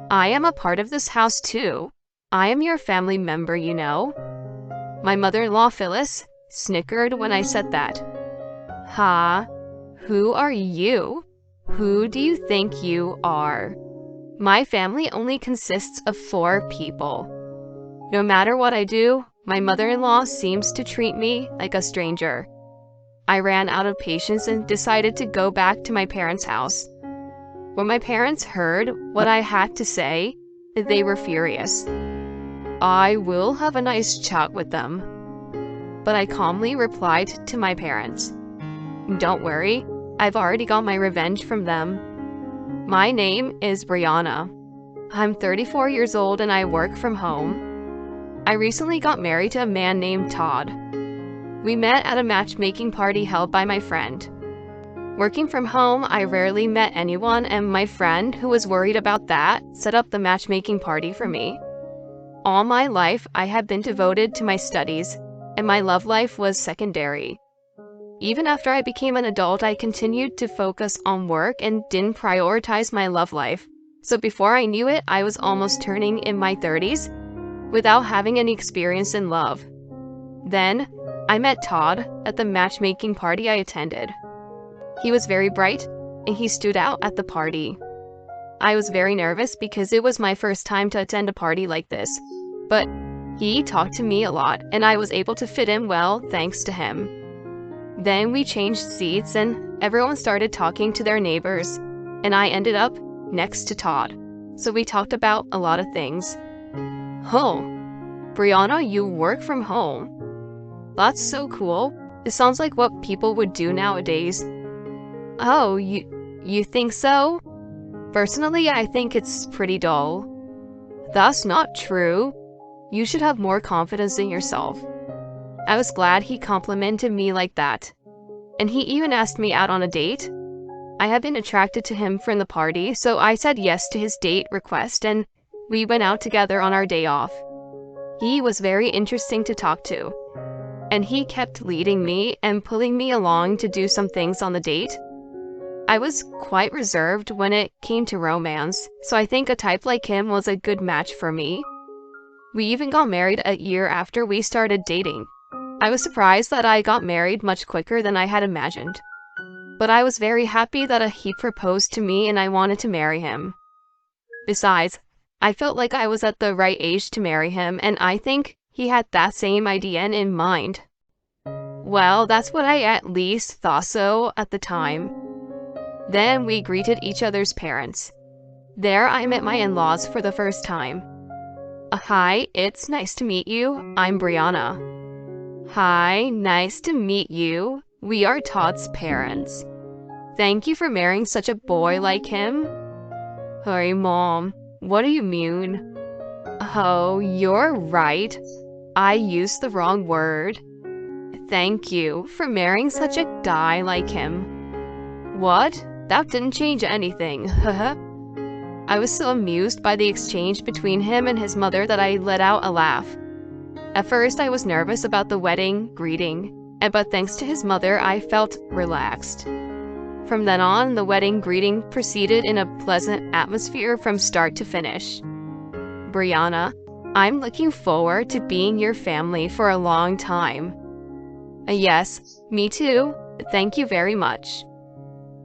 I am a part of this house too. I am your family member, you know. My mother-in-law Phyllis snickered when I said that. Ha, who are you? Who do you think you are? My family only consists of 4 people. No matter what I do, my mother-in-law seems to treat me like a stranger. I ran out of patience and decided to go back to my parents' house. When my parents heard what I had to say, they were furious. I will have a nice chat with them. But I calmly replied to my parents, "Don't worry, I've already got my revenge from them. My name is Brianna. I'm 34 years old and I work from home. I recently got married to a man named Todd. We met at a matchmaking party held by my friend. Working from home, I rarely met anyone, and my friend, who was worried about that, set up the matchmaking party for me. All my life, I have been devoted to my studies, and my love life was secondary. Even after I became an adult, I continued to focus on work and didn't prioritize my love life. So before I knew it, I was almost turning in my 30s without having any experience in love. Then, I met Todd at the matchmaking party I attended. He was very bright, and he stood out at the party. I was very nervous because it was my first time to attend a party like this, but he talked to me a lot, and I was able to fit in well thanks to him. Then we changed seats, and everyone started talking to their neighbors, and I ended up next to Todd, so we talked about a lot of things. Oh, Brianna, you work from home. That's so cool. It sounds like what people would do nowadays. Oh, you think so? Personally, I think it's pretty dull. That's not true. You should have more confidence in yourself. I was glad he complimented me like that. And he even asked me out on a date. I had been attracted to him from the party, so I said yes to his date request, and we went out together on our day off. He was very interesting to talk to, and he kept leading me and pulling me along to do some things on the date. I was quite reserved when it came to romance, so I think a type like him was a good match for me. We even got married a year after we started dating. I was surprised that I got married much quicker than I had imagined. But I was very happy that he proposed to me and I wanted to marry him. Besides, I felt like I was at the right age to marry him, and I think he had that same idea in mind. Well, that's what I at least thought so at the time. Then we greeted each other's parents. There I met my in-laws for the first time. Hi, it's nice to meet you. I'm Brianna. Hi, nice to meet you. We are Todd's parents. Thank you for marrying such a boy like him. Hey, Mom, what do you mean? Oh, you're right. I used the wrong word. Thank you for marrying such a guy like him. What? That didn't change anything, haha. I was so amused by the exchange between him and his mother that I let out a laugh. At first, I was nervous about the wedding greeting, but thanks to his mother, I felt relaxed. From then on, the wedding greeting proceeded in a pleasant atmosphere from start to finish. Brianna, I'm looking forward to being your family for a long time. Yes, me too. Thank you very much.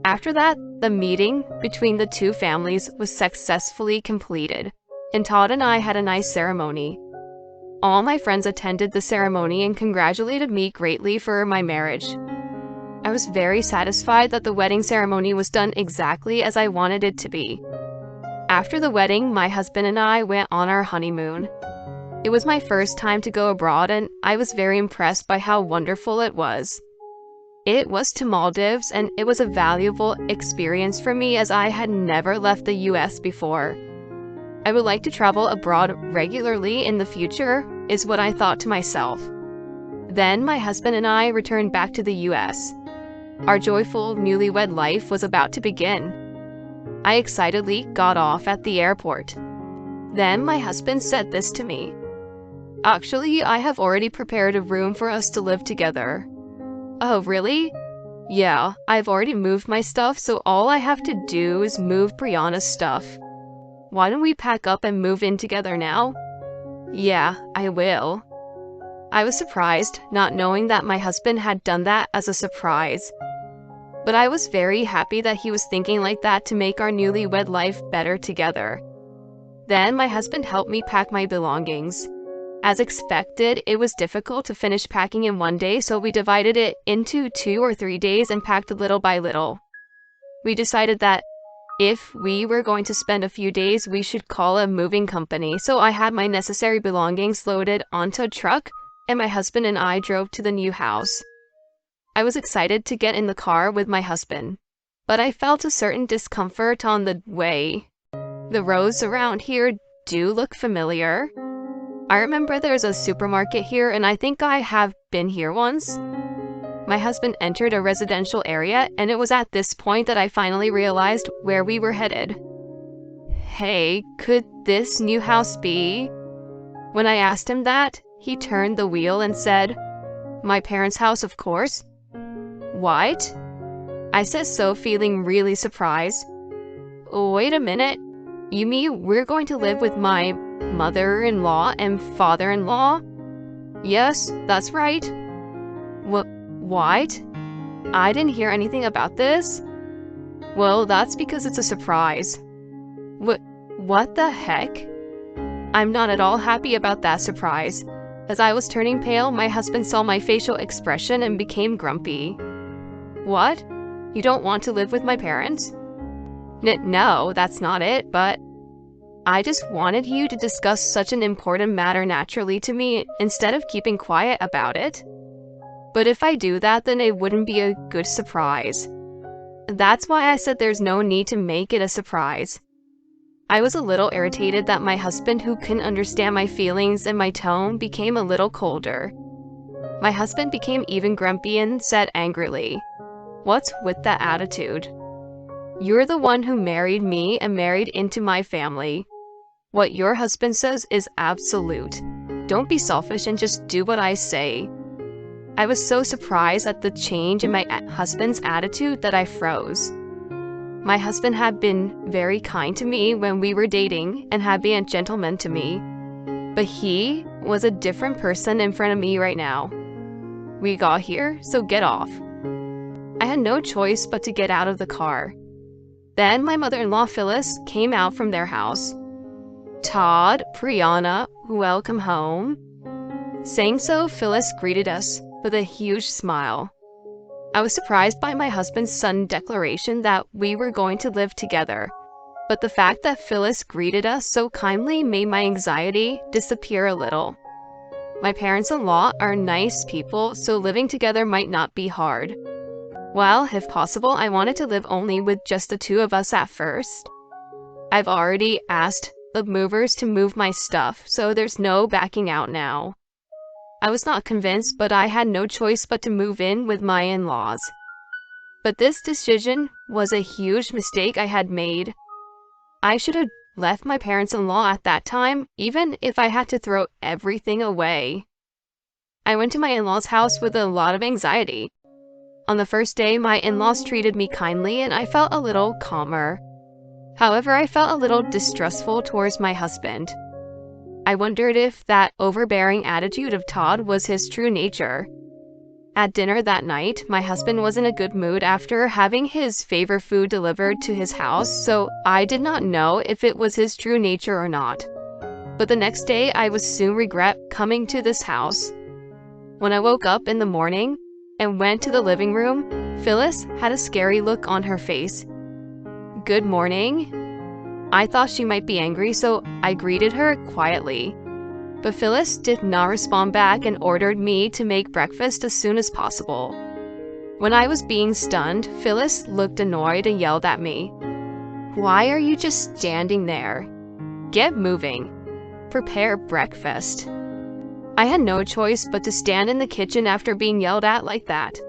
After that, the meeting between the two families was successfully completed, and Todd and I had a nice ceremony. All my friends attended the ceremony and congratulated me greatly for my marriage. I was very satisfied that the wedding ceremony was done exactly as I wanted it to be. After the wedding, my husband and I went on our honeymoon. It was my first time to go abroad, and I was very impressed by how wonderful it was. It was to Maldives, and it was a valuable experience for me as I had never left the US before. I would like to travel abroad regularly in the future, is what I thought to myself. Then my husband and I returned back to the US. Our joyful newlywed life was about to begin. I excitedly got off at the airport. Then my husband said this to me. Actually, I have already prepared a room for us to live together. Oh, really? Yeah, I've already moved my stuff, so all I have to do is move Brianna's stuff. why don't we pack up and move in together now? Yeah, I will. I was surprised, not knowing that my husband had done that as a surprise. But I was very happy that he was thinking like that to make our newlywed life better together. Then my husband helped me pack my belongings. As expected, it was difficult to finish packing in one day, so we divided it into 2 or 3 days and packed little by little. We decided that if we were going to spend a few days, we should call a moving company, so I had my necessary belongings loaded onto a truck, and my husband and I drove to the new house. I was excited to get in the car with my husband, but I felt a certain discomfort on the way. The roads around here do look familiar. I remember there's a supermarket here, and I think I have been here once. My husband entered a residential area, and it was at this point that I finally realized where we were headed. Hey, could this new house be? When I asked him that, he turned the wheel and said, "My parents' house, of course." What? I said so, feeling really surprised. Wait a minute. You mean we're going to live with my mother-in-law and father-in-law? Yes, that's right. What? I didn't hear anything about this. Well, that's because it's a surprise. What the heck? I'm not at all happy about that surprise. As I was turning pale, my husband saw my facial expression and became grumpy. What? You don't want to live with my parents? No, that's not it, but I just wanted you to discuss such an important matter naturally to me instead of keeping quiet about it. But if I do that, then it wouldn't be a good surprise. That's why I said there's no need to make it a surprise. I was a little irritated that my husband, who couldn't understand my feelings and my tone, became a little colder. My husband became even grumpy and said angrily, "What's with that attitude? You're the one who married me and married into my family. What your husband says is absolute. Don't be selfish and just do what I say." I was so surprised at the change in my husband's attitude that I froze. My husband had been very kind to me when we were dating and had been a gentleman to me. But he was a different person in front of me right now. We got here, so get off. I had no choice but to get out of the car. Then my mother-in-law Phyllis came out from their house. "Todd, Priyana, welcome home." Saying so, Phyllis greeted us with a huge smile. I was surprised by my husband's sudden declaration that we were going to live together, but the fact that Phyllis greeted us so kindly made my anxiety disappear a little. My parents-in-law are nice people, so living together might not be hard. Well, if possible, I wanted to live only with just the two of us at first. I've already asked the movers to move my stuff, so there's no backing out now. I was not convinced, but I had no choice but to move in with my in-laws. But this decision was a huge mistake I had made. I should have left my parents-in-law at that time, even if I had to throw everything away. I went to my in-laws' house with a lot of anxiety. On the first day, my in-laws treated me kindly and I felt a little calmer. However, I felt a little distrustful towards my husband. I wondered if that overbearing attitude of Todd was his true nature. At dinner that night, my husband was in a good mood after having his favorite food delivered to his house, so I did not know if it was his true nature or not. But the next day, I would soon regret coming to this house. When I woke up in the morning and went to the living room, Phyllis had a scary look on her face. "Good morning." I thought she might be angry, so I greeted her quietly. But Phyllis did not respond back and ordered me to make breakfast as soon as possible. When I was being stunned, Phyllis looked annoyed and yelled at me. "Why are you just standing there? Get moving. Prepare breakfast." I had no choice but to stand in the kitchen after being yelled at like that.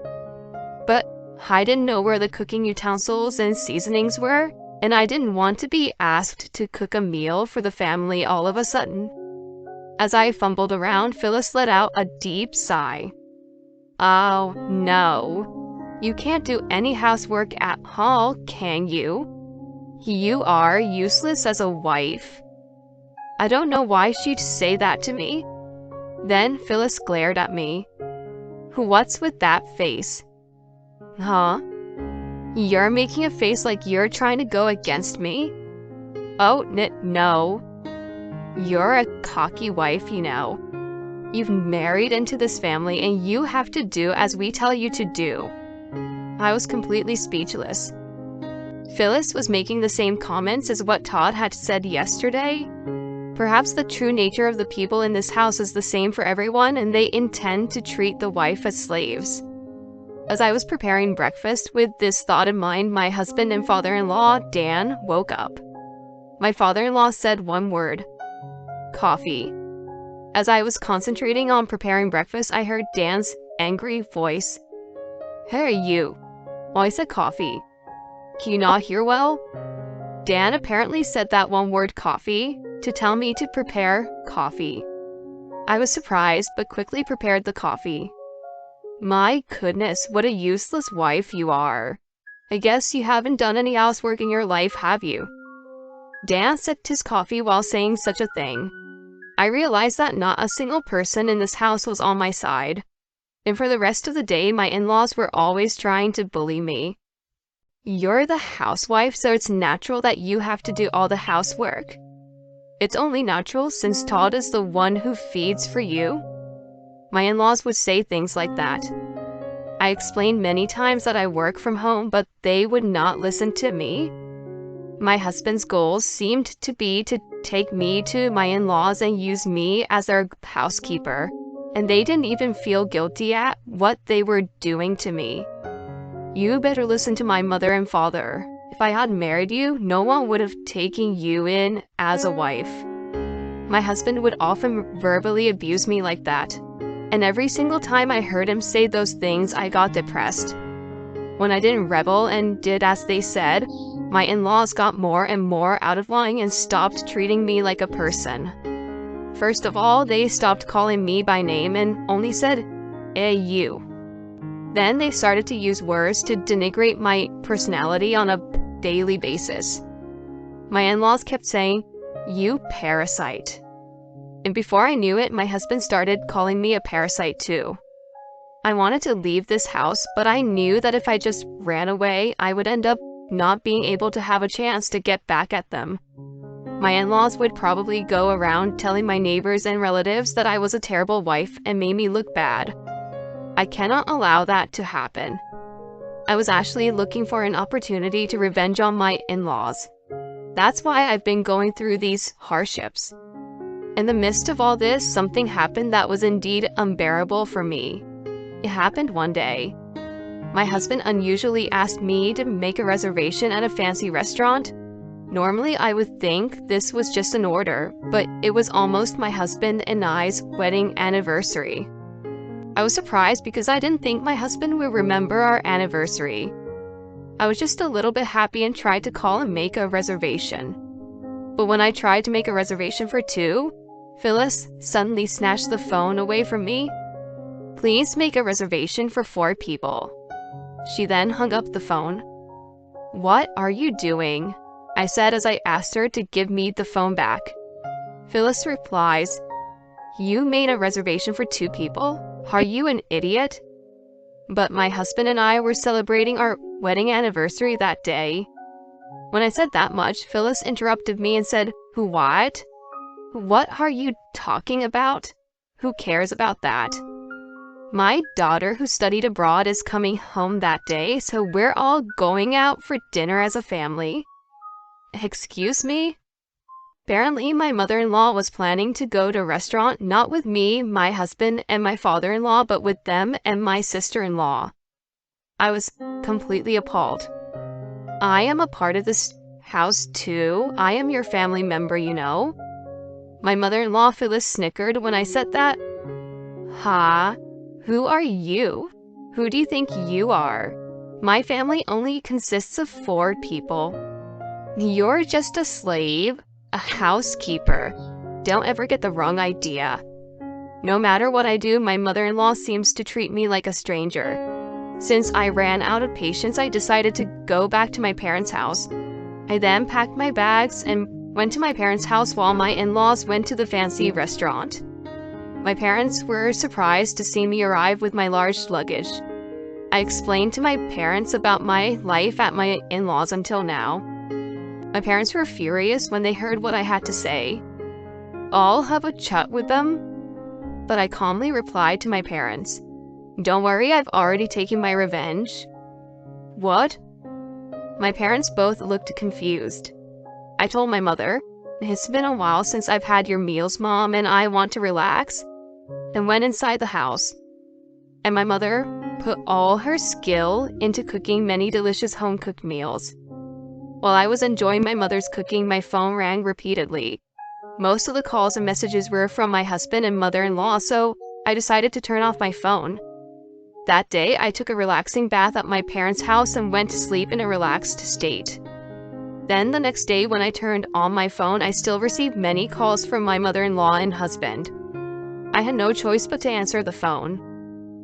But I didn't know where the cooking utensils and seasonings were, and I didn't want to be asked to cook a meal for the family all of a sudden. As I fumbled around, Phyllis let out a deep sigh. "Oh, no. You can't do any housework at all, can you? You are useless as a wife. I don't know why she'd say that to me. Then Phyllis glared at me. What's with that face? Huh? You're making a face like you're trying to go against me? Oh, no. You're a cocky wife, you know. You've married into this family and you have to do as we tell you to do. I was completely speechless. Phyllis was making the same comments as what Todd had said yesterday. Perhaps the true nature of the people in this house is the same for everyone and they intend to treat the wife as slaves. As I was preparing breakfast with this thought in mind, my husband and father-in-law, Dan, woke up. My father-in-law said one word: coffee. As I was concentrating on preparing breakfast, I heard Dan's angry voice. Hey, you. Oh, I said coffee. Can you not hear well? Dan apparently said that one word, coffee, to tell me to prepare coffee. I was surprised, but quickly prepared the coffee. My goodness, what a useless wife you are. I guess you haven't done any housework in your life, have you? Dan sipped his coffee while saying such a thing. I realized that not a single person in this house was on my side. And for the rest of the day, my in-laws were always trying to bully me. You're the housewife, so it's natural that you have to do all the housework. It's only natural since Todd is the one who feeds for you. My in-laws would say things like that. I explained many times that I work from home, but they would not listen to me. My husband's goals seemed to be to take me to my in-laws and use me as their housekeeper, and they didn't even feel guilty at what they were doing to me. You better listen to my mother and father. If I had married you, no one would have taken you in as a wife. My husband would often verbally abuse me like that, and every single time I heard him say those things, I got depressed. When I didn't rebel and did as they said, my in-laws got more and more out of line and stopped treating me like a person. First of all, they stopped calling me by name and only said, "Hey, you." Then they started to use words to denigrate my personality on a daily basis. My in-laws kept saying, "You parasite." And before I knew it, my husband started calling me a parasite too. I wanted to leave this house, but I knew that if I just ran away, I would end up not being able to have a chance to get back at them. My in-laws would probably go around telling my neighbors and relatives that I was a terrible wife and made me look bad. I cannot allow that to happen. I was actually looking for an opportunity to revenge on my in-laws. That's why I've been going through these hardships. In the midst of all this, something happened that was indeed unbearable for me. It happened one day. My husband unusually asked me to make a reservation at a fancy restaurant. Normally, I would think this was just an order, but it was almost my husband and I's wedding anniversary. I was surprised because I didn't think my husband would remember our anniversary. I was just a little bit happy and tried to call and make a reservation. But when I tried to make a reservation for 2, Phyllis suddenly snatched the phone away from me. "Please make a reservation for 4 people." She then hung up the phone. "What are you doing?" I said as I asked her to give me the phone back. Phyllis replies, "You made a reservation for 2 people? Are you an idiot?" But my husband and I were celebrating our wedding anniversary that day. When I said that much, Phyllis interrupted me and said, "What? What are you talking about? Who cares about that? My daughter who studied abroad is coming home that day, so we're all going out for dinner as a family." Excuse me? Apparently, my mother-in-law was planning to go to a restaurant not with me, my husband, and my father-in-law, but with them and my sister-in-law. I was completely appalled. "I am a part of this house too. I am your family member, you know." My mother-in-law Phyllis snickered when I said that. "Ha? Who are you? Who do you think you are? My family only consists of 4 people. You're just a slave, a housekeeper. Don't ever get the wrong idea." No matter what I do, my mother-in-law seems to treat me like a stranger. Since I ran out of patience, I decided to go back to my parents' house. I then packed my bags and went to my parents' house while my in-laws went to the fancy restaurant. My parents were surprised to see me arrive with my large luggage. I explained to my parents about my life at my in-laws until now. My parents were furious when they heard what I had to say. I'll have a chat with them, but I calmly replied to my parents, "Don't worry, I've already taken my revenge." What? My parents both looked confused. I told my mother, "It's been a while since I've had your meals, Mom, and I want to relax," and went inside the house. And my mother put all her skill into cooking many delicious home-cooked meals. While I was enjoying my mother's cooking, my phone rang repeatedly. Most of the calls and messages were from my husband and mother-in-law, so I decided to turn off my phone. That day, I took a relaxing bath at my parents' house and went to sleep in a relaxed state. Then the next day, when I turned on my phone, I still received many calls from my mother-in-law and husband. I had no choice but to answer the phone.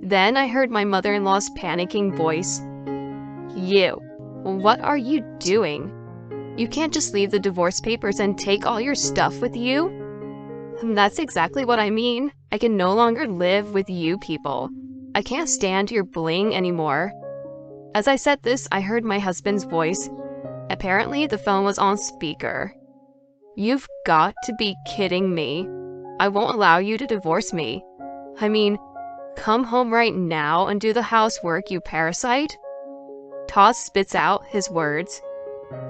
Then I heard my mother-in-law's panicking voice. "You, what are you doing? You can't just leave the divorce papers and take all your stuff with you?" And that's exactly what I mean. I can no longer live with you people. I can't stand your bullying anymore. As I said this, I heard my husband's voice. Apparently, the phone was on speaker. "You've got to be kidding me. I won't allow you to divorce me. I mean, come home right now and do the housework, you parasite." Todd spits out his words.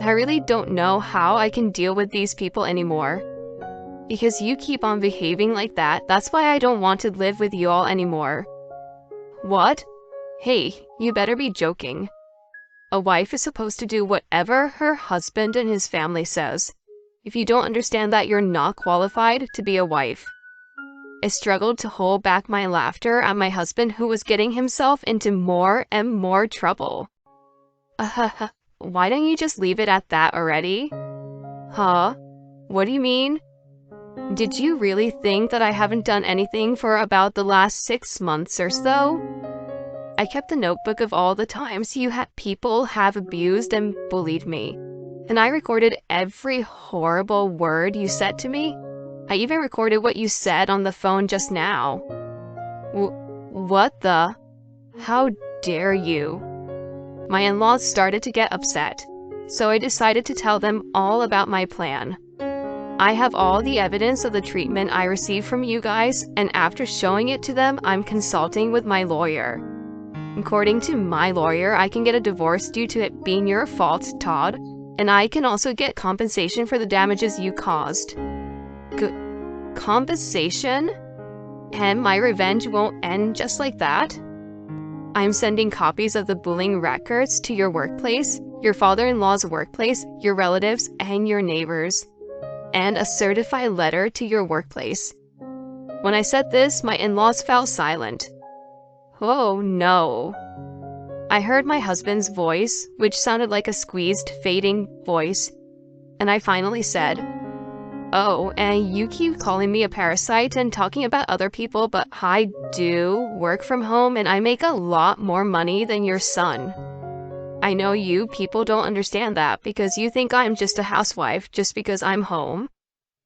"I really don't know how I can deal with these people anymore. Because you keep on behaving like that, that's why I don't want to live with you all anymore." What? Hey, you better be joking. A wife is supposed to do whatever her husband and his family says. If you don't understand that, you're not qualified to be a wife. I struggled to hold back my laughter at my husband, who was getting himself into more and more trouble. Why don't you just leave it at that already? Huh? What do you mean? Did you really think that I haven't done anything for about the last 6 months or so? I kept a notebook of all the times people have abused and bullied me. And I recorded every horrible word you said to me. I even recorded what you said on the phone just now. What the? How dare you? My in-laws started to get upset, so I decided to tell them all about my plan. I have all the evidence of the treatment I received from you guys, and after showing it to them, I'm consulting with my lawyer. According to my lawyer, I can get a divorce due to it being your fault, Todd, and I can also get compensation for the damages you caused. Compensation? And my revenge won't end just like that? I'm sending copies of the bullying records to your workplace, your father-in-law's workplace, your relatives, and your neighbors, and a certified letter to your workplace. When I said this, my in-laws fell silent. Oh no. I heard my husband's voice, which sounded like a squeezed, fading voice, and I finally said, "Oh, and you keep calling me a parasite and talking about other people, but I do work from home and I make a lot more money than your son. I know you people don't understand that because you think I'm just a housewife just because I'm home.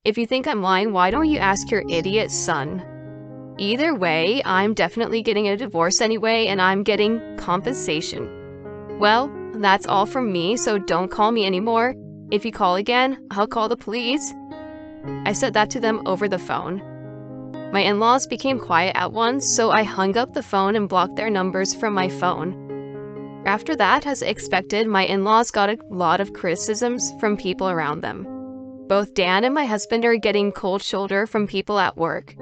If you think I'm lying, why don't you ask your idiot son? Either way, I'm definitely getting a divorce anyway, and I'm getting compensation. Well, that's all from me, so don't call me anymore. If you call again, I'll call the police." I said that to them over the phone. My in-laws became quiet at once, so I hung up the phone and blocked their numbers from my phone. After that, as expected, my in-laws got a lot of criticisms from people around them. Both Dan and my husband are getting cold shoulder from people at work.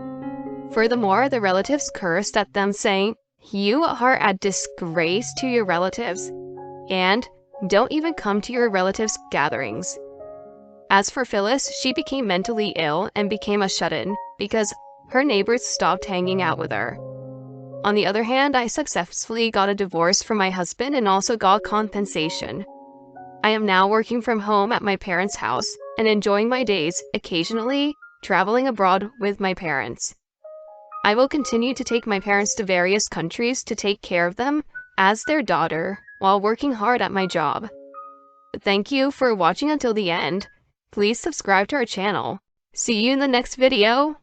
Furthermore, the relatives cursed at them, saying, "You are a disgrace to your relatives, and don't even come to your relatives' gatherings." As for Phyllis, she became mentally ill and became a shut-in because her neighbors stopped hanging out with her. On the other hand, I successfully got a divorce from my husband and also got compensation. I am now working from home at my parents' house and enjoying my days, occasionally traveling abroad with my parents. I will continue to take my parents to various countries to take care of them as their daughter while working hard at my job. Thank you for watching until the end. Please subscribe to our channel. See you in the next video.